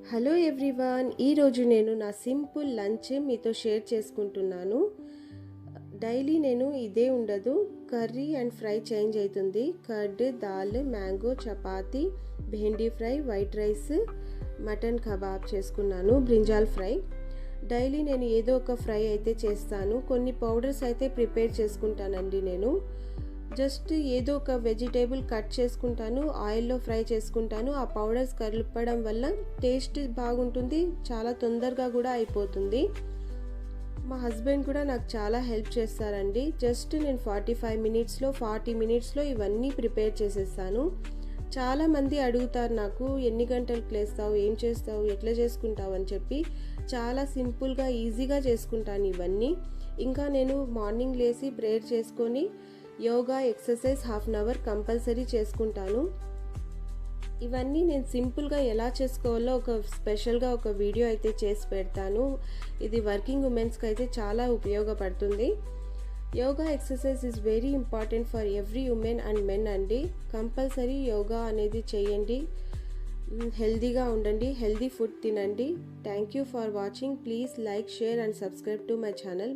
Hello everyone, ఈరోజు నేను నా సింపుల్ లంచ్ మీతో షేర్ చేసుకుంటున్నాను. డైలీ నేను ఇదే ఉండదు, కర్రీ అండ్ ఫ్రై చేంజ్ అవుతుంది. Curd, dal, mango, chapati, bhindi fry, white rice, mutton kebab చేసుకున్నాను, బ్రింజాల్ ఫ్రై. డైలీ నేను ఏదో ఒక ఫ్రై అయితే చేస్తాను. కొన్ని పౌడర్స్ అయితే ప్రిపేర్ చేసుకుంటానండి. నేను జస్ట్ ఏదో ఒక వెజిటేబుల్ కట్ చేసుకుంటాను, ఆయిల్లో ఫ్రై చేసుకుంటాను. ఆ పౌడర్స్ కలపడం వల్ల టేస్ట్ బాగుంటుంది, చాలా తొందరగా కూడా అయిపోతుంది. మా హస్బెండ్ కూడా నాకు చాలా హెల్ప్ చేస్తారండి. జస్ట్ నేను 40 మినిట్స్లో ఇవన్నీ ప్రిపేర్ చేసేస్తాను. చాలామంది అడుగుతారు నాకు, ఎన్ని గంటలకు లేస్తావు, ఏం చేస్తావు, ఎట్లా చేసుకుంటావు అని చెప్పి. చాలా సింపుల్గా ఈజీగా చేసుకుంటాను ఇవన్నీ. ఇంకా నేను మార్నింగ్ లేచి ప్రేయర్ చేసుకొని yoga exercise half an hour compulsory చేసుకుంటాను. ఇవన్నీ నేను సింపుల్గా ఎలా చేసుకోవాలో స్పెషల్గా ఒక వీడియో అయితే చేసి పెడతాను. ఇది వర్కింగ్ ఉమెన్స్కి అయితే చాలా ఉపయోగపడుతుంది. Yoga exercise is very important for every women and men అండి. కంపల్సరీ యోగా అనేది చేయండి, హెల్దీగా ఉండండి, హెల్దీ ఫుడ్ తినండి. Thank you for watching. Please like, share and subscribe to my channel.